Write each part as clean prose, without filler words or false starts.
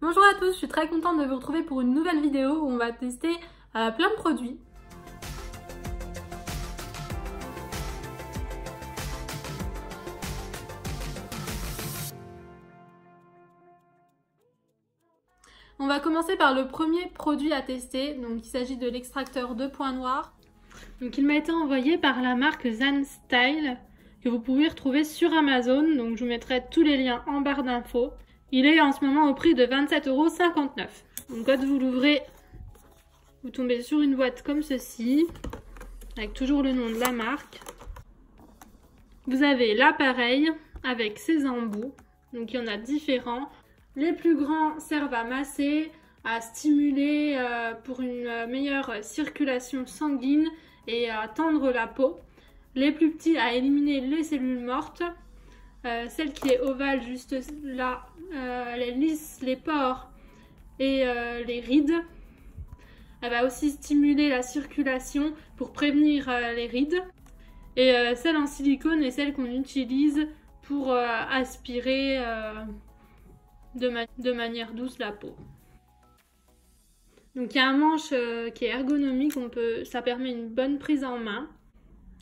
Bonjour à tous, je suis très contente de vous retrouver pour une nouvelle vidéo où on va tester plein de produits. On va commencer par le premier produit à tester, donc il s'agit de l'extracteur de points noirs. Donc il m'a été envoyé par la marque Zan Style, que vous pouvez retrouver sur Amazon, donc je vous mettrai tous les liens en barre d'infos. Il est en ce moment au prix de 27,59 €. Donc quand vous l'ouvrez, vous tombez sur une boîte comme ceci, avec toujours le nom de la marque. Vous avez l'appareil avec ses embouts, donc il y en a différents. Les plus grands servent à masser, à stimuler pour une meilleure circulation sanguine et à tendre la peau. Les plus petits à éliminer les cellules mortes. Celle qui est ovale juste là, elle lisse les pores et les rides. Elle va aussi stimuler la circulation pour prévenir les rides. Et celle en silicone est celle qu'on utilise pour aspirer de manière douce la peau. Donc il y a un manche qui est ergonomique, ça permet une bonne prise en main.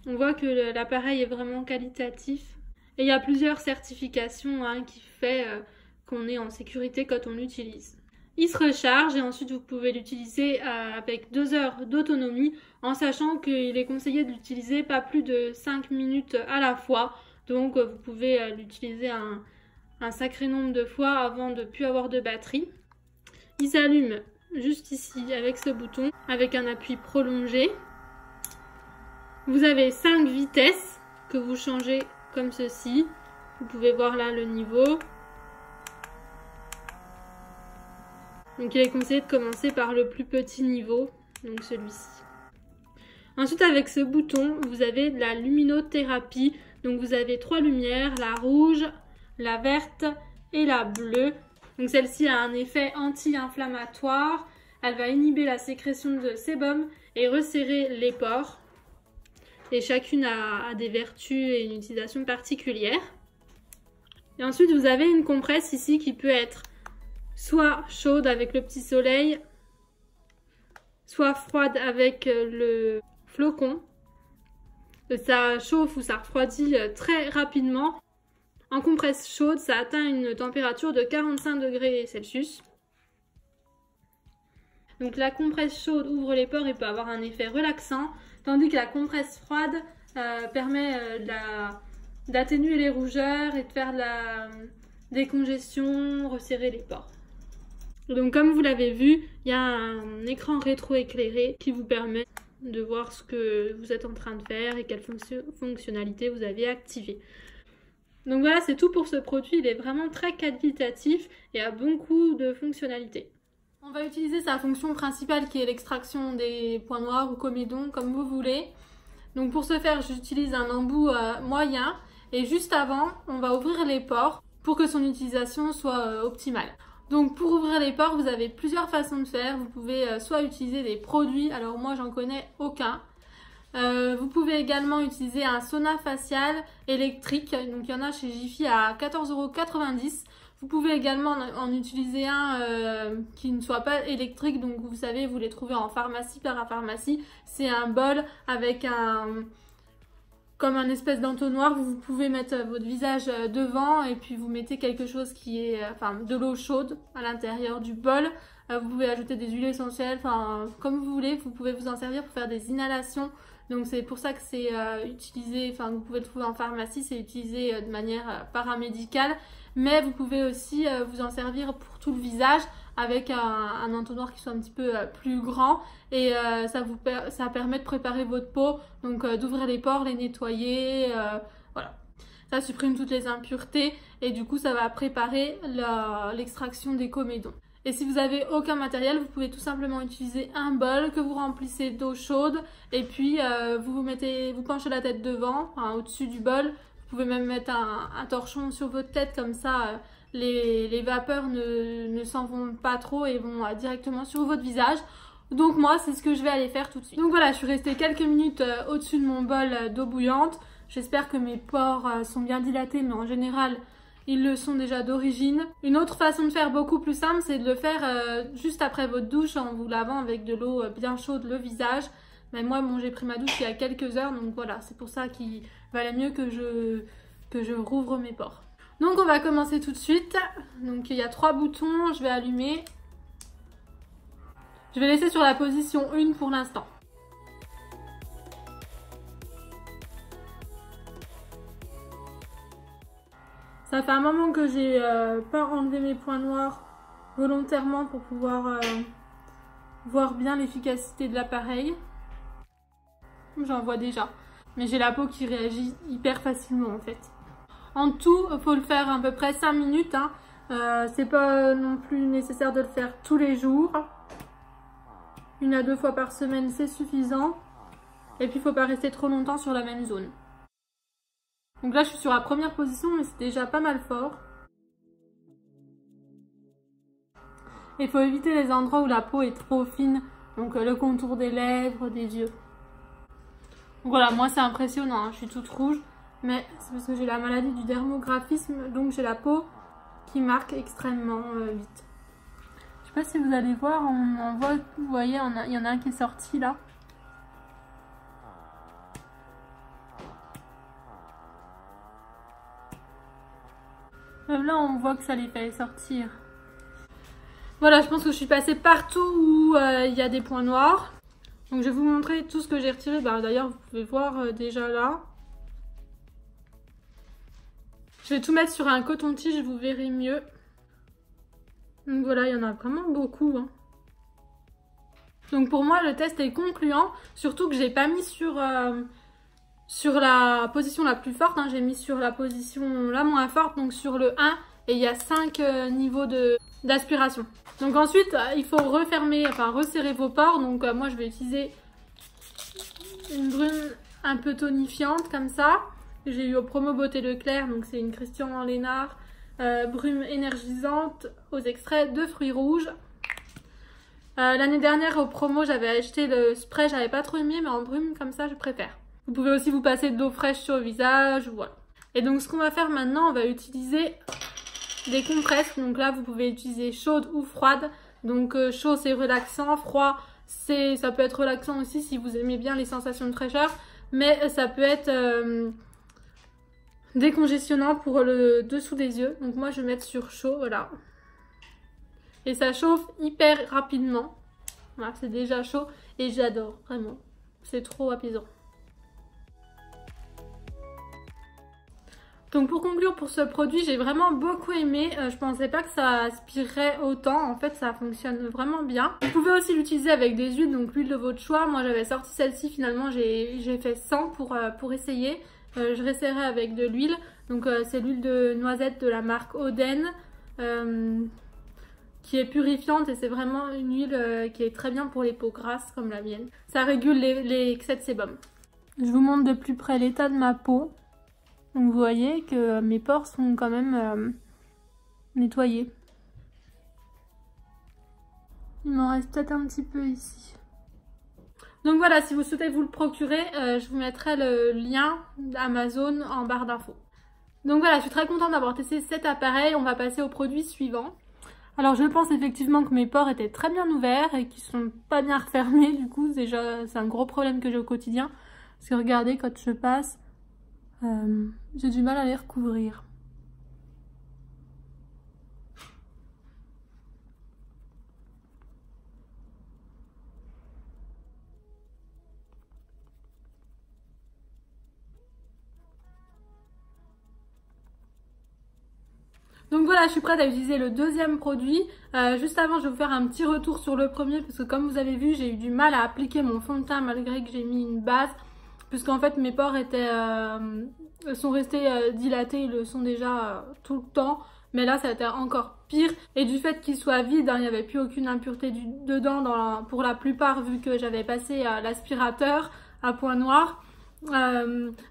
On voit que l'appareil est vraiment qualitatif. Et il y a plusieurs certifications qui fait qu'on est en sécurité quand on l'utilise. Il se recharge et ensuite vous pouvez l'utiliser avec 2 heures d'autonomie en sachant qu'il est conseillé de l'utiliser pas plus de 5 minutes à la fois. Donc vous pouvez l'utiliser un sacré nombre de fois avant de ne plus avoir de batterie. Il s'allume juste ici avec ce bouton avec un appui prolongé. Vous avez 5 vitesses que vous changez comme ceci. Vous pouvez voir là le niveau. Donc il est conseillé de commencer par le plus petit niveau, donc celui-ci. Ensuite avec ce bouton, vous avez de la luminothérapie. Donc vous avez 3 lumières, la rouge, la verte et la bleue. Donc celle-ci a un effet anti-inflammatoire. Elle va inhiber la sécrétion de sébum et resserrer les pores. Et chacune a des vertus et une utilisation particulière. Et ensuite vous avez une compresse ici qui peut être soit chaude avec le petit soleil, soit froide avec le flocon. Ça chauffe ou ça refroidit très rapidement. En compresse chaude, ça atteint une température de 45 degrés Celsius. Donc la compresse chaude ouvre les pores et peut avoir un effet relaxant, tandis que la compresse froide permet d'atténuer les rougeurs et de faire de la décongestion, resserrer les pores. Donc comme vous l'avez vu, il y a un écran rétroéclairé qui vous permet de voir ce que vous êtes en train de faire et quelles fonctionnalités vous avez activées. Donc voilà, c'est tout pour ce produit, il est vraiment très qualitatif et a beaucoup de fonctionnalités. On va utiliser sa fonction principale qui est l'extraction des points noirs ou comédons, comme vous voulez. Donc pour ce faire, j'utilise un embout moyen et juste avant, on va ouvrir les pores pour que son utilisation soit optimale. Donc pour ouvrir les pores, vous avez plusieurs façons de faire. Vous pouvez soit utiliser des produits, alors moi j'en connais aucun. Vous pouvez également utiliser un sauna facial électrique, donc il y en a chez Jiffy à 14,90 €. Vous pouvez également en utiliser un qui ne soit pas électrique, donc vous savez, vous les trouvez en pharmacie, parapharmacie. C'est un bol avec comme un espèce d'entonnoir, vous pouvez mettre votre visage devant et puis vous mettez quelque chose qui est, de l'eau chaude à l'intérieur du bol. Vous pouvez ajouter des huiles essentielles, comme vous voulez, vous pouvez vous en servir pour faire des inhalations. Donc c'est pour ça que c'est utilisé, vous pouvez le trouver en pharmacie, c'est utilisé de manière paramédicale. Mais vous pouvez aussi vous en servir pour tout le visage avec un entonnoir qui soit un petit peu plus grand et ça permet de préparer votre peau, donc d'ouvrir les pores, les nettoyer, voilà. Ça supprime toutes les impuretés et du coup ça va préparer l'extraction des comédons. Et si vous n'avez aucun matériel, vous pouvez tout simplement utiliser un bol que vous remplissez d'eau chaude et puis vous penchez la tête devant, au-dessus du bol. Vous pouvez même mettre un torchon sur votre tête, comme ça les vapeurs ne s'en vont pas trop et vont directement sur votre visage. Donc moi c'est ce que je vais aller faire tout de suite. Donc voilà, je suis restée quelques minutes au-dessus de mon bol d'eau bouillante. J'espère que mes pores sont bien dilatés, mais en général ils le sont déjà d'origine. Une autre façon de faire beaucoup plus simple, c'est de le faire juste après votre douche en vous lavant avec de l'eau bien chaude le visage. Mais moi, bon, j'ai pris ma douche il y a quelques heures, donc voilà, c'est pour ça qu'il valait mieux que je rouvre mes pores. Donc on va commencer tout de suite. Donc il y a 3 boutons, je vais allumer. Je vais laisser sur la position 1 pour l'instant. Ça fait un moment que j'ai pas enlevé mes points noirs volontairement pour pouvoir voir bien l'efficacité de l'appareil. J'en vois déjà. Mais j'ai la peau qui réagit hyper facilement en fait. En tout, il faut le faire à peu près 5 minutes. Hein. C'est pas non plus nécessaire de le faire tous les jours. 1 à 2 fois par semaine, c'est suffisant. Et puis il faut pas rester trop longtemps sur la même zone. Donc là, je suis sur la première position, mais c'est déjà pas mal fort. Il faut éviter les endroits où la peau est trop fine, donc le contour des lèvres, des yeux. Donc voilà, moi c'est impressionnant, hein. Je suis toute rouge, mais c'est parce que j'ai la maladie du dermographisme, donc j'ai la peau qui marque extrêmement vite. Je sais pas si vous allez voir, on voit, vous voyez, il y en a un qui est sorti là. Même là, on voit que ça les fait sortir. Voilà, je pense que je suis passée partout où il y a des points noirs. Donc je vais vous montrer tout ce que j'ai retiré. Bah, d'ailleurs, vous pouvez voir déjà là. Je vais tout mettre sur un coton-tige, vous verrez mieux. Donc voilà, il y en a vraiment beaucoup. Hein. Donc pour moi, le test est concluant. Surtout que j'ai pas mis sur la position la plus forte, hein, j'ai mis sur la position la moins forte, donc sur le 1, et il y a 5 niveaux d'aspiration. Donc ensuite, il faut refermer, enfin resserrer vos pores. Donc moi je vais utiliser une brume un peu tonifiante comme ça. J'ai eu au promo Beauté Leclerc, donc c'est une Christian Lénard brume énergisante aux extraits de fruits rouges. L'année dernière au promo, j'avais acheté le spray, j'avais pas trop aimé, mais en brume comme ça je préfère. Vous pouvez aussi vous passer de l'eau fraîche sur le visage, voilà. Et donc ce qu'on va faire maintenant, on va utiliser des compresses. Donc là, vous pouvez utiliser chaude ou froide. Donc chaud, c'est relaxant. Froid, ça peut être relaxant aussi si vous aimez bien les sensations de fraîcheur. Mais ça peut être décongestionnant pour le dessous des yeux. Donc moi, je vais mettre sur chaud, voilà. Et ça chauffe hyper rapidement. Voilà, c'est déjà chaud et j'adore, vraiment. C'est trop apaisant. Donc pour conclure pour ce produit, j'ai vraiment beaucoup aimé. Je pensais pas que ça aspirerait autant. En fait, ça fonctionne vraiment bien. Vous pouvez aussi l'utiliser avec des huiles, donc l'huile de votre choix. Moi, j'avais sorti celle-ci. Finalement, j'ai fait 100 pour essayer. Je resserrai avec de l'huile. Donc c'est l'huile de noisette de la marque Oden. Qui est purifiante et c'est vraiment une huile qui est très bien pour les peaux grasses comme la mienne. Ça régule les excès de sébum. Je vous montre de plus près l'état de ma peau. Donc vous voyez que mes pores sont quand même nettoyés. Il m'en reste peut-être un petit peu ici. Donc voilà, si vous souhaitez vous le procurer, je vous mettrai le lien d'Amazon en barre d'infos. Donc voilà, je suis très contente d'avoir testé cet appareil. On va passer au produit suivant. Alors je pense effectivement que mes pores étaient très bien ouverts et qu'ils sont pas bien refermés. Du coup, déjà c'est un gros problème que j'ai au quotidien. Parce que regardez, quand je passe, j'ai du mal à les recouvrir. Donc voilà, je suis prête à utiliser le deuxième produit. Juste avant, je vais vous faire un petit retour sur le premier parce que comme vous avez vu, j'ai eu du mal à appliquer mon fond de teint malgré que j'ai mis une base. Puisqu'en fait, mes pores sont restés dilatés, ils le sont déjà tout le temps. Mais là, ça a été encore pire. Et du fait qu'il soit vide, hein, il n'y avait plus aucune impureté dedans pour la plupart, vu que j'avais passé à l'aspirateur à point noir.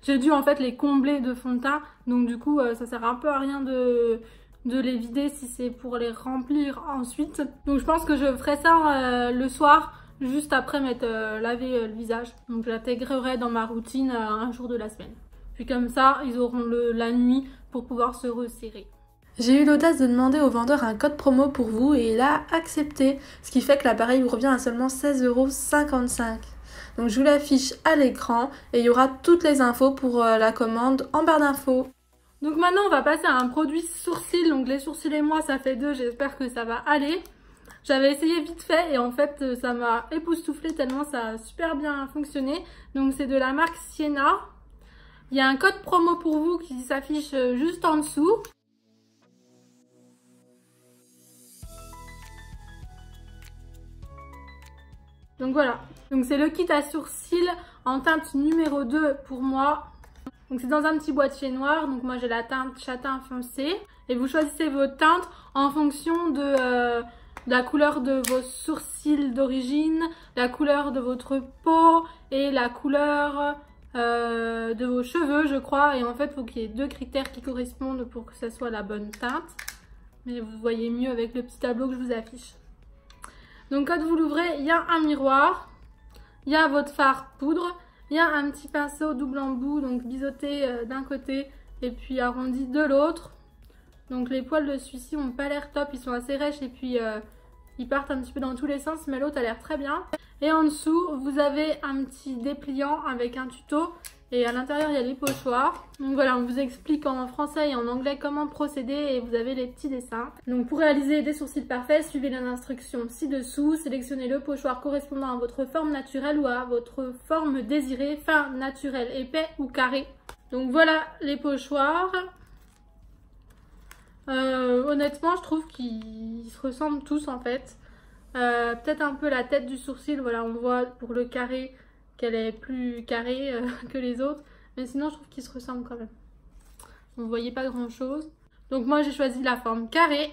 J'ai dû en fait les combler de fond de teint. Donc du coup, ça sert un peu à rien de les vider si c'est pour les remplir ensuite. Donc je pense que je ferai ça le soir, juste après m'être lavé le visage. Donc je l'intégrerai dans ma routine un jour de la semaine. Puis comme ça, ils auront la nuit pour pouvoir se resserrer. J'ai eu l'audace de demander au vendeur un code promo pour vous et il a accepté, ce qui fait que l'appareil vous revient à seulement 16,55 €. Donc je vous l'affiche à l'écran et il y aura toutes les infos pour la commande en barre d'infos. Donc maintenant on va passer à un produit sourcils, donc les sourcils et moi ça fait 2, j'espère que ça va aller. J'avais essayé vite fait et en fait ça m'a époustouflé tellement ça a super bien fonctionné. Donc c'est de la marque Sienna. Il y a un code promo pour vous qui s'affiche juste en dessous. Donc voilà, donc c'est le kit à sourcils en teinte numéro 2 pour moi. Donc c'est dans un petit boîtier noir, donc moi j'ai la teinte châtain foncé. Et vous choisissez votre teinte en fonction de la couleur de vos sourcils d'origine, la couleur de votre peau et la couleur de vos cheveux je crois. Et en fait il faut qu'il y ait 2 critères qui correspondent pour que ça soit la bonne teinte. Mais vous voyez mieux avec le petit tableau que je vous affiche. Donc quand vous l'ouvrez, il y a un miroir, il y a votre fard poudre, il y a un petit pinceau double embout, donc biseauté d'un côté et puis arrondi de l'autre. Donc les poils de celui-ci n'ont pas l'air top, ils sont assez rêches et puis ils partent un petit peu dans tous les sens, mais l'autre a l'air très bien. Et en dessous, vous avez un petit dépliant avec un tuto. Et à l'intérieur, il y a les pochoirs. Donc voilà, on vous explique en français et en anglais comment procéder et vous avez les petits dessins. Donc pour réaliser des sourcils parfaits, suivez les instructions ci-dessous. Sélectionnez le pochoir correspondant à votre forme naturelle ou à votre forme désirée, fin, naturel, épais ou carré. Donc voilà les pochoirs. Honnêtement, je trouve qu'ils se ressemblent tous en fait. Peut-être un peu la tête du sourcil, voilà, on voit pour le carré qu'elle est plus carrée que les autres, mais sinon je trouve qu'ils se ressemblent quand même. Vous ne voyez pas grand chose. Donc moi j'ai choisi la forme carrée.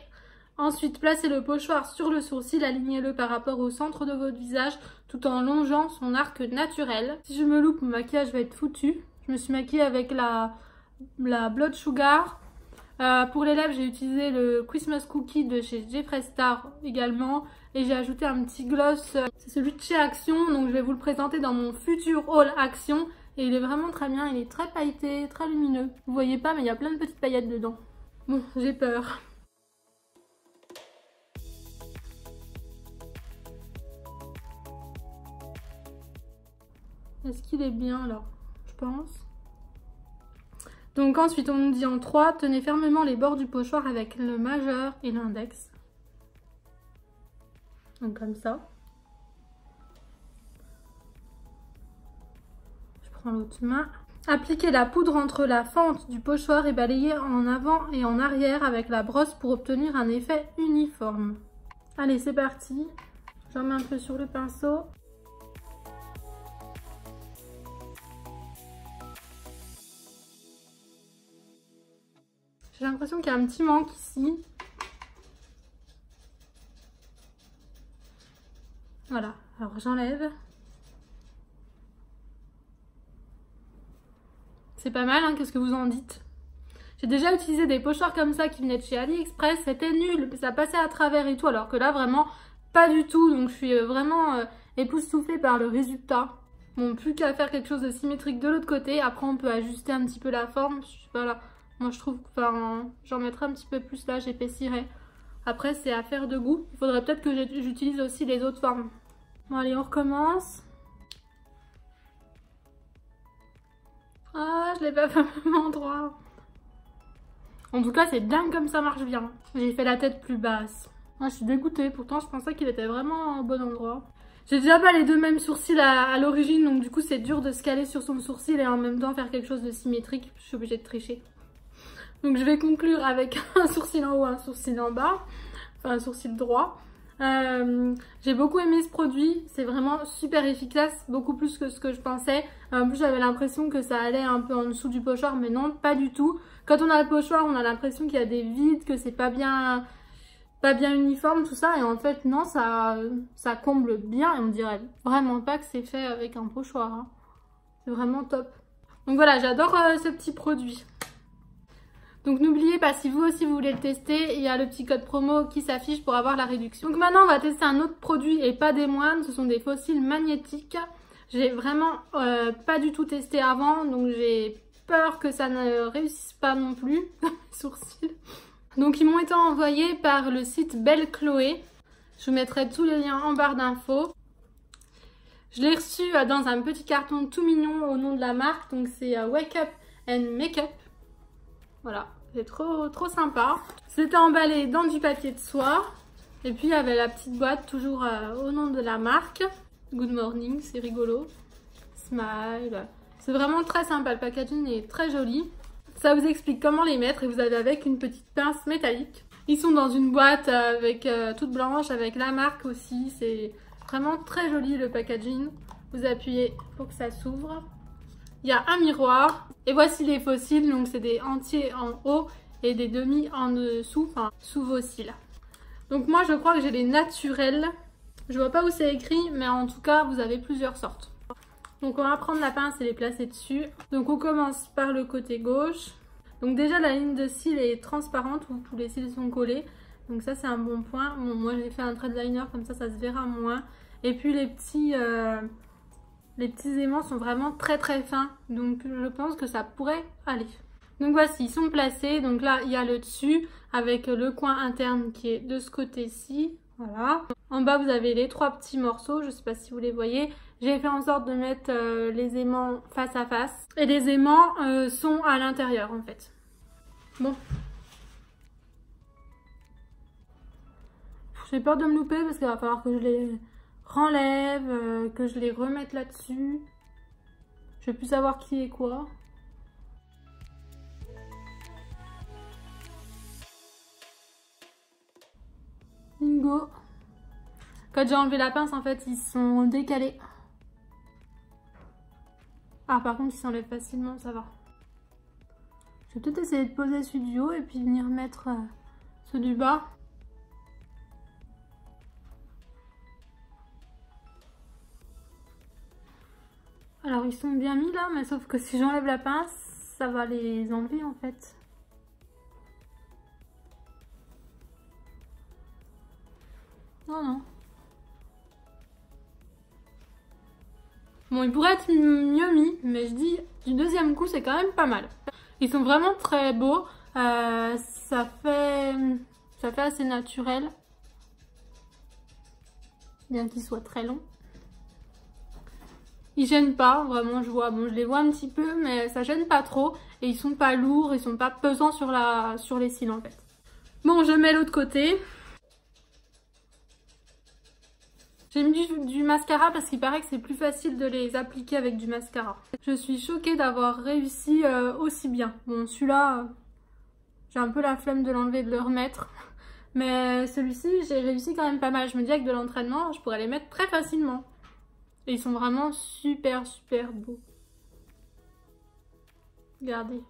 Ensuite placez le pochoir sur le sourcil, alignez-le par rapport au centre de votre visage tout en longeant son arc naturel. Si je me loupe, mon maquillage va être foutu. Je me suis maquillée avec la Blood Sugar. Pour les lèvres j'ai utilisé le Christmas Cookie de chez Jeffree Star également. Et j'ai ajouté un petit gloss, c'est celui de chez Action, donc je vais vous le présenter dans mon futur haul Action. Et il est vraiment très bien, il est très pailleté, très lumineux. Vous voyez pas mais il y a plein de petites paillettes dedans. Bon, j'ai peur. Est-ce qu'il est bien là? Je pense. Donc ensuite on nous dit en 3, tenez fermement les bords du pochoir avec le majeur et l'index. Donc comme ça. Je prends l'autre main. Appliquez la poudre entre la fente du pochoir et balayez en avant et en arrière avec la brosse pour obtenir un effet uniforme. Allez, c'est parti. J'en mets un peu sur le pinceau. J'ai l'impression qu'il y a un petit manque ici. Voilà, alors j'enlève. C'est pas mal, hein, qu'est-ce que vous en dites? J'ai déjà utilisé des pochoirs comme ça qui venaient de chez AliExpress, c'était nul, ça passait à travers et tout, alors que là vraiment pas du tout. Donc je suis vraiment époustouflée par le résultat. Bon, plus qu'à faire quelque chose de symétrique de l'autre côté, après on peut ajuster un petit peu la forme. Voilà, moi je trouve, enfin j'en mettrai un petit peu plus là, j'épaissirei. Après c'est affaire de goût, il faudrait peut-être que j'utilise aussi les autres formes. Bon allez, on recommence. Ah, je l'ai pas fait au même endroit. En tout cas, c'est dingue comme ça marche bien. J'ai fait la tête plus basse. Ah, je suis dégoûtée, pourtant je pensais qu'il était vraiment au bon endroit. J'ai déjà pas les deux mêmes sourcils à l'origine, donc du coup c'est dur de se caler sur son sourcil et en même temps faire quelque chose de symétrique. Je suis obligée de tricher. Donc je vais conclure avec un sourcil en haut, un sourcil en bas. Enfin un sourcil droit. J'ai beaucoup aimé ce produit, c'est vraiment super efficace, beaucoup plus que ce que je pensais. En plus j'avais l'impression que ça allait un peu en dessous du pochoir, mais non, pas du tout. Quand on a le pochoir, on a l'impression qu'il y a des vides, que c'est pas bien uniforme tout ça, et en fait non, ça comble bien et on dirait vraiment pas que c'est fait avec un pochoir, hein. C'est vraiment top. Donc voilà, j'adore ce petit produit. Donc n'oubliez pas, si vous aussi vous voulez le tester, il y a le petit code promo qui s'affiche pour avoir la réduction. Donc maintenant on va tester un autre produit et pas des moindres, ce sont des fossiles magnétiques. J'ai vraiment pas du tout testé avant, donc j'ai peur que ça ne réussisse pas non plus, mes sourcils. Donc ils m'ont été envoyés par le site Belle Chloé. Je vous mettrai tous les liens en barre d'infos. Je l'ai reçu dans un petit carton tout mignon au nom de la marque. Donc c'est Wake Up and Make Up. Voilà, c'est trop sympa. C'était emballé dans du papier de soie. Et puis il y avait la petite boîte toujours au nom de la marque. Good morning, c'est rigolo. Smile. C'est vraiment très sympa. Le packaging est très joli. Ça vous explique comment les mettre et vous avez avec une petite pince métallique. Ils sont dans une boîte avec toute blanche avec la marque aussi. C'est vraiment très joli le packaging. Vous appuyez pour que ça s'ouvre. Il y a un miroir. Et voici les faux cils. Donc c'est des entiers en haut et des demi en dessous, enfin sous vos cils. Donc moi je crois que j'ai les naturels. Je vois pas où c'est écrit, mais en tout cas vous avez plusieurs sortes. Donc on va prendre la pince et les placer dessus. Donc on commence par le côté gauche. Donc déjà la ligne de cils est transparente où tous les cils sont collés. Donc ça c'est un bon point. Bon, moi j'ai fait un trait de liner comme ça se verra moins. Et puis les petits aimants sont vraiment très fins. Donc je pense que ça pourrait aller. Donc voici, ils sont placés. Donc là il y a le dessus avec le coin interne qui est de ce côté-ci. Voilà. En bas vous avez les 3 petits morceaux. Je ne sais pas si vous les voyez. J'ai fait en sorte de mettre les aimants face à face. Et les aimants sont à l'intérieur en fait. Bon. J'ai peur de me louper parce qu'il va falloir que je les renlève, que je les remette là-dessus. Je vais plus savoir qui est quoi. Bingo. Quand j'ai enlevé la pince en fait ils sont décalés. Ah par contre ils s'enlèvent facilement, ça va. Je vais peut-être essayer de poser celui du haut et puis venir mettre ceux du bas. Alors ils sont bien mis là, mais sauf que si j'enlève la pince, ça va les enlever en fait. Non. Bon, il pourrait être mieux mis, mais je dis du deuxième coup, c'est quand même pas mal. Ils sont vraiment très beaux. Ça fait assez naturel. Bien qu'ils soient très longs. Ils gênent pas, vraiment, je les vois un petit peu, mais ça gêne pas trop. Et ils sont pas lourds, ils sont pas pesants sur les cils en fait. Bon, je mets l'autre côté. J'ai mis du mascara parce qu'il paraît que c'est plus facile de les appliquer avec du mascara. Je suis choquée d'avoir réussi aussi bien. Bon, celui-là, j'ai un peu la flemme de l'enlever et de le remettre. Mais celui-ci, j'ai réussi quand même pas mal. Je me dis avec de l'entraînement, je pourrais les mettre très facilement. Et ils sont vraiment super beaux. Regardez.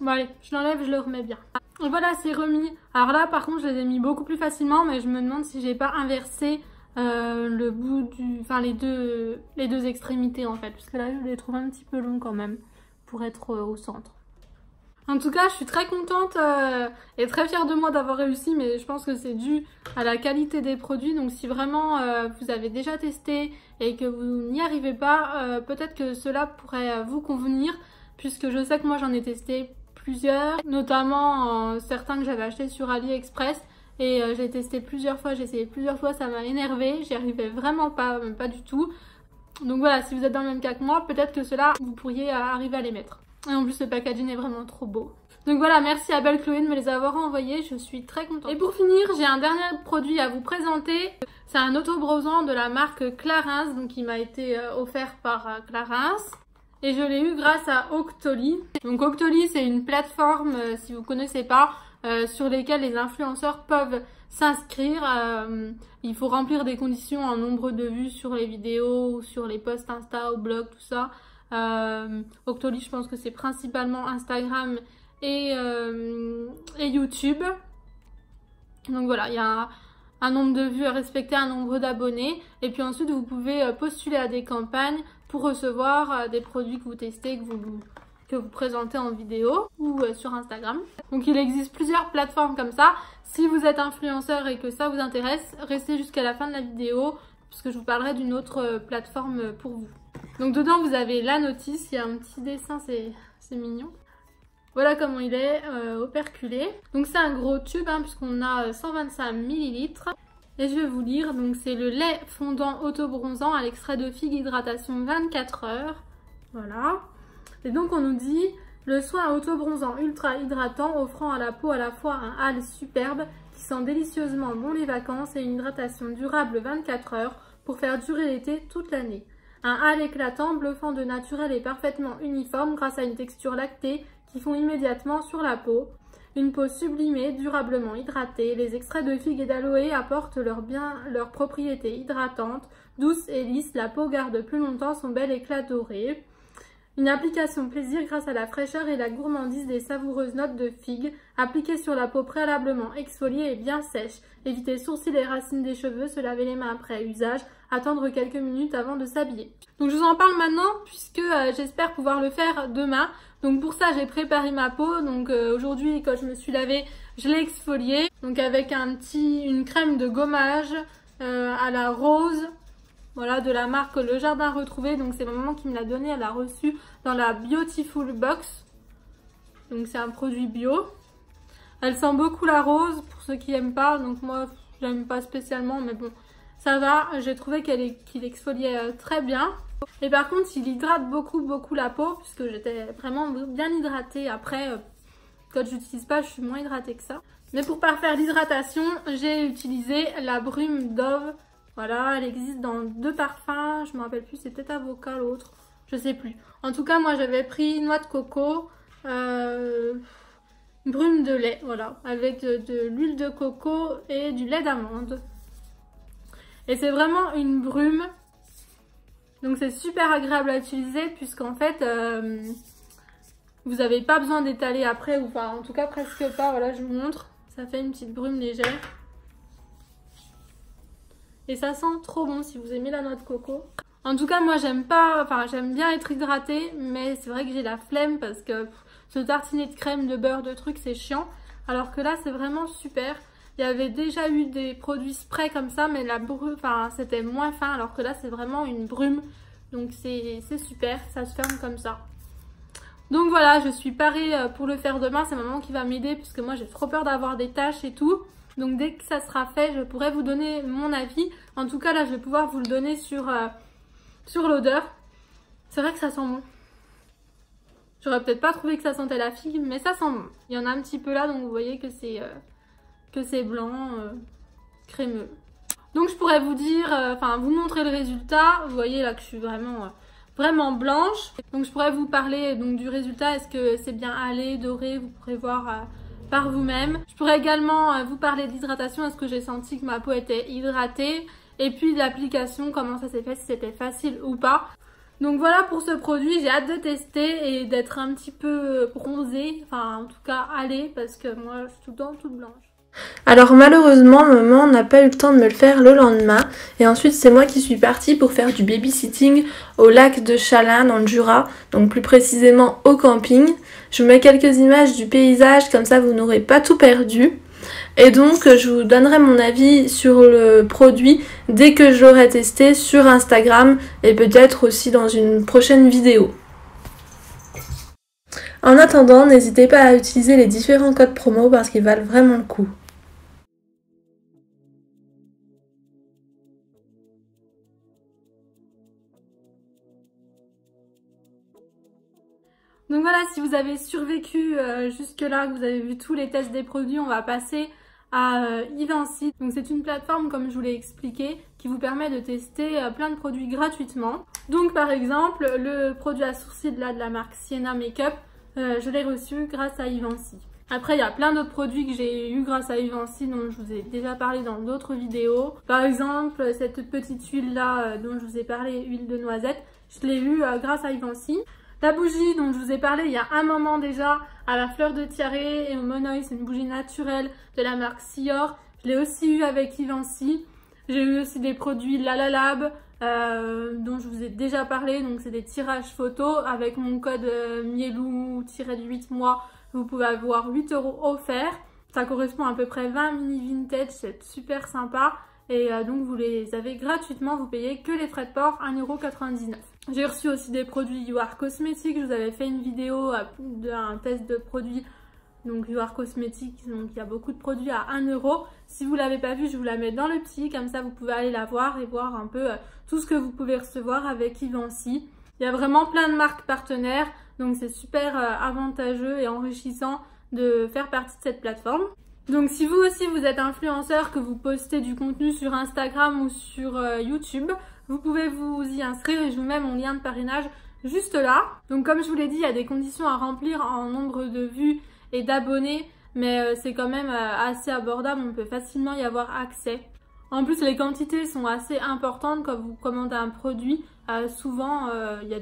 Bon allez, je l'enlève, je le remets bien. Et voilà, c'est remis. Alors là, par contre, je les ai mis beaucoup plus facilement, mais je me demande si j'ai pas inversé le bout les deux extrémités en fait, parce que là je les trouve un petit peu longs quand même pour être au centre. En tout cas je suis très contente et très fière de moi d'avoir réussi, mais je pense que c'est dû à la qualité des produits. Donc si vraiment vous avez déjà testé et que vous n'y arrivez pas, peut-être que cela pourrait vous convenir, puisque je sais que moi j'en ai testé plusieurs, notamment certains que j'avais achetés sur AliExpress. Et j'ai testé plusieurs fois, j'ai essayé plusieurs fois, ça m'a énervé, j'y arrivais vraiment pas, même pas du tout. Donc voilà, si vous êtes dans le même cas que moi, peut-être que ceux-là, vous pourriez arriver à les mettre. Et en plus, le packaging est vraiment trop beau. Donc voilà, merci à Belle Chloé de me les avoir envoyés, je suis très contente. Et pour finir, j'ai un dernier produit à vous présenter. C'est un autobronzant de la marque Clarins, donc il m'a été offert par Clarins. Et je l'ai eu grâce à Octoly. Donc Octoly, c'est une plateforme, si vous connaissez pas, sur lesquelles les influenceurs peuvent s'inscrire. Il faut remplir des conditions en nombre de vues sur les vidéos, sur les posts Insta ou blog, tout ça. Octoly, je pense que c'est principalement Instagram et YouTube. Donc voilà, il y a un nombre de vues à respecter, un nombre d'abonnés. Et puis ensuite, vous pouvez postuler à des campagnes pour recevoir des produits que vous testez, que vous présentez en vidéo ou sur Instagram. Donc il existe plusieurs plateformes comme ça. Si vous êtes influenceur et que ça vous intéresse, restez jusqu'à la fin de la vidéo parce que je vous parlerai d'une autre plateforme pour vous. Donc dedans vous avez la notice, il y a un petit dessin, c'est mignon. Voilà comment il est operculé. Donc c'est un gros tube hein, puisqu'on a 125 ml. Et je vais vous lire, donc c'est le lait fondant auto-bronzant à l'extrait de figue hydratation 24 heures. Voilà. Et donc on nous dit le soin auto-bronzant ultra hydratant offrant à la peau à la fois un hâle superbe qui sent délicieusement bon les vacances et une hydratation durable 24 heures pour faire durer l'été toute l'année. Un hâle éclatant, bluffant de naturel et parfaitement uniforme grâce à une texture lactée qui fond immédiatement sur la peau. Une peau sublimée, durablement hydratée, les extraits de figue et d'aloe apportent leurs propriétés hydratantes, douces et lisses, la peau garde plus longtemps son bel éclat doré. Une application plaisir grâce à la fraîcheur et la gourmandise des savoureuses notes de figue, appliquée sur la peau préalablement exfoliée et bien sèche. Éviter sourcils et racines des cheveux, se laver les mains après usage, attendre quelques minutes avant de s'habiller. Donc je vous en parle maintenant puisque j'espère pouvoir le faire demain. Donc pour ça j'ai préparé ma peau, donc aujourd'hui quand je me suis lavée, je l'ai exfoliée. Donc avec une crème de gommage à la rose. Voilà, de la marque Le Jardin Retrouvé. Donc c'est ma maman qui me l'a donné, elle l'a reçu dans la Beautiful Box. Donc c'est un produit bio. Elle sent beaucoup la rose pour ceux qui n'aiment pas. Donc moi je l'aime pas spécialement mais bon ça va. J'ai trouvé qu'il exfoliait très bien. Et par contre il hydrate beaucoup la peau puisque j'étais vraiment bien hydratée. Après quand je l'utilise pas je suis moins hydratée que ça. Mais pour parfaire l'hydratation j'ai utilisé la brume Dove. Voilà, elle existe dans 2 parfums, je me rappelle plus, c'est peut-être avocat l'autre, je sais plus. En tout cas, moi j'avais pris noix de coco, brume de lait, voilà, avec de l'huile de coco et du lait d'amande. Et c'est vraiment une brume, donc c'est super agréable à utiliser puisqu'en fait, vous n'avez pas besoin d'étaler après, ou enfin en tout cas presque pas, voilà je vous montre, ça fait une petite brume légère. Et ça sent trop bon si vous aimez la noix de coco. En tout cas, moi j'aime bien être hydratée, mais c'est vrai que j'ai la flemme parce que se tartiner de crème, de beurre, de trucs, c'est chiant. Alors que là, c'est vraiment super. Il y avait déjà eu des produits spray comme ça, mais la brume, c'était moins fin, alors que là, c'est vraiment une brume. Donc c'est super, ça se ferme comme ça. Donc voilà, je suis parée pour le faire demain. C'est maman qui va m'aider parce que moi j'ai trop peur d'avoir des taches et tout. Donc dès que ça sera fait, je pourrai vous donner mon avis. En tout cas, là, je vais pouvoir vous le donner sur l'odeur. C'est vrai que ça sent bon. J'aurais peut-être pas trouvé que ça sentait la figue, mais ça sent bon. Il y en a un petit peu là, donc vous voyez que c'est blanc, crémeux. Donc je pourrais vous dire, vous montrer le résultat. Vous voyez là que je suis vraiment blanche. Donc je pourrais vous parler donc du résultat. Est-ce que c'est bien hâlé, doré? Vous pourrez voir par vous-même. Je pourrais également vous parler d'hydratation. Est-ce que j'ai senti que ma peau était hydratée? Et puis l'application, comment ça s'est fait, si c'était facile ou pas. Donc voilà pour ce produit, j'ai hâte de tester et d'être un petit peu bronzée. Enfin en tout cas hâlée parce que moi je suis tout le temps toute blanche. Alors malheureusement maman n'a pas eu le temps de me le faire le lendemain et ensuite c'est moi qui suis partie pour faire du babysitting au lac de Chalin dans le Jura, donc plus précisément au camping. Je vous mets quelques images du paysage, comme ça vous n'aurez pas tout perdu. Et donc je vous donnerai mon avis sur le produit dès que je l'aurai testé sur Instagram et peut-être aussi dans une prochaine vidéo. En attendant, n'hésitez pas à utiliser les différents codes promo parce qu'ils valent vraiment le coup. Donc voilà, si vous avez survécu jusque là, que vous avez vu tous les tests des produits, on va passer à Ivancy. Donc c'est une plateforme, comme je vous l'ai expliqué, qui vous permet de tester plein de produits gratuitement. Donc par exemple, le produit à sourcils là, de la marque Sienna Makeup, je l'ai reçu grâce à Ivancy. Après, il y a plein d'autres produits que j'ai eu grâce à Ivancy dont je vous ai déjà parlé dans d'autres vidéos. Par exemple, cette petite huile là dont je vous ai parlé, huile de noisette, je l'ai eu grâce à Ivancy. La bougie dont je vous ai parlé il y a un moment déjà, à la fleur de tiare et au monoï, c'est une bougie naturelle de la marque Sior. Je l'ai aussi eu avec Ivancy. J'ai eu aussi des produits Lalalab dont je vous ai déjà parlé. Donc c'est des tirages photos avec mon code Mielou-8 mois. Vous pouvez avoir 8 € offerts. Ça correspond à peu près 20 mini vintage, c'est super sympa. Et donc vous les avez gratuitement, vous payez que les frais de port 1,99 €. J'ai reçu aussi des produits You Are Cosmetics, je vous avais fait une vidéo d'un test de produits, donc You Are Cosmetics, donc il y a beaucoup de produits à 1 €. Si vous ne l'avez pas vu, je vous la mets dans le petit, comme ça vous pouvez aller la voir et voir un peu tout ce que vous pouvez recevoir avec Givenchy. Il y a vraiment plein de marques partenaires, donc c'est super avantageux et enrichissant de faire partie de cette plateforme. Donc si vous aussi vous êtes influenceur, que vous postez du contenu sur Instagram ou sur YouTube, vous pouvez vous y inscrire et je vous mets mon lien de parrainage juste là. Donc comme je vous l'ai dit, il y a des conditions à remplir en nombre de vues et d'abonnés, mais c'est quand même assez abordable, on peut facilement y avoir accès. En plus les quantités sont assez importantes quand vous commandez un produit, souvent il y a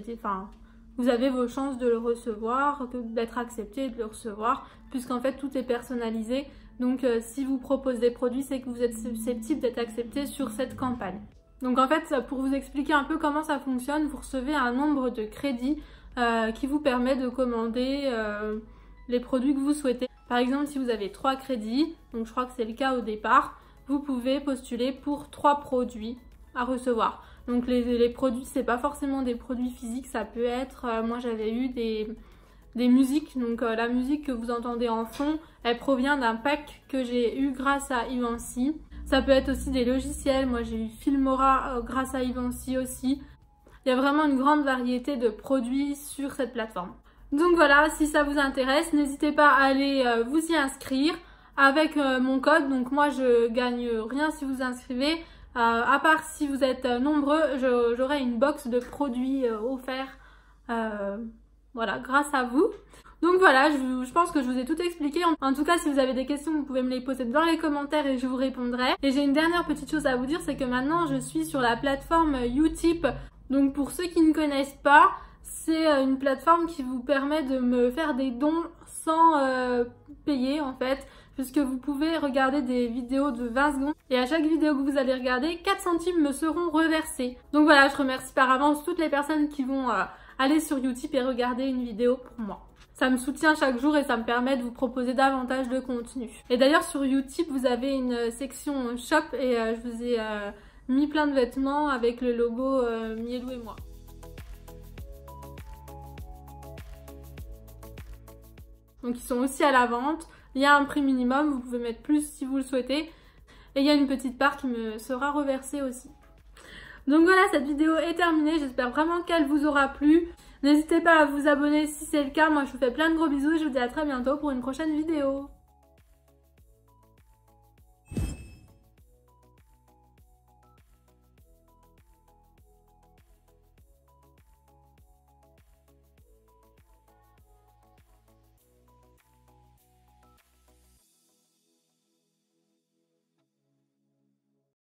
vous avez vos chances de le recevoir, d'être accepté et de le recevoir, puisqu'en fait tout est personnalisé. Donc si vous proposez des produits, c'est que vous êtes susceptible d'être accepté sur cette campagne. Donc en fait, pour vous expliquer un peu comment ça fonctionne, vous recevez un nombre de crédits qui vous permet de commander les produits que vous souhaitez. Par exemple, si vous avez 3 crédits, donc je crois que c'est le cas au départ, vous pouvez postuler pour 3 produits à recevoir. Donc les produits, c'est pas forcément des produits physiques, ça peut être, moi j'avais eu des musiques, donc la musique que vous entendez en fond, elle provient d'un pack que j'ai eu grâce à Givenchy. Ça peut être aussi des logiciels, moi j'ai eu Filmora grâce à Givenchy aussi. Il y a vraiment une grande variété de produits sur cette plateforme. Donc voilà, si ça vous intéresse, n'hésitez pas à aller vous y inscrire avec mon code. Donc moi je gagne rien si vous inscrivez, à part si vous êtes nombreux, j'aurai une box de produits offerts. Voilà, grâce à vous. Donc voilà, je pense que je vous ai tout expliqué. En tout cas, si vous avez des questions, vous pouvez me les poser dans les commentaires et je vous répondrai. Et j'ai une dernière petite chose à vous dire, c'est que maintenant je suis sur la plateforme Utip. Donc pour ceux qui ne connaissent pas, c'est une plateforme qui vous permet de me faire des dons sans payer en fait, puisque vous pouvez regarder des vidéos de 20 secondes et à chaque vidéo que vous allez regarder, 4 centimes me seront reversés. Donc voilà, je remercie par avance toutes les personnes qui vont aller sur Utip et regarder une vidéo pour moi. Ça me soutient chaque jour et ça me permet de vous proposer davantage de contenu. Et d'ailleurs sur Utip, vous avez une section shop et je vous ai mis plein de vêtements avec le logo Mielou et moi. Donc ils sont aussi à la vente. Il y a un prix minimum, vous pouvez mettre plus si vous le souhaitez. Et il y a une petite part qui me sera reversée aussi. Donc voilà, cette vidéo est terminée. J'espère vraiment qu'elle vous aura plu. N'hésitez pas à vous abonner si c'est le cas. Moi, je vous fais plein de gros bisous et je vous dis à très bientôt pour une prochaine vidéo.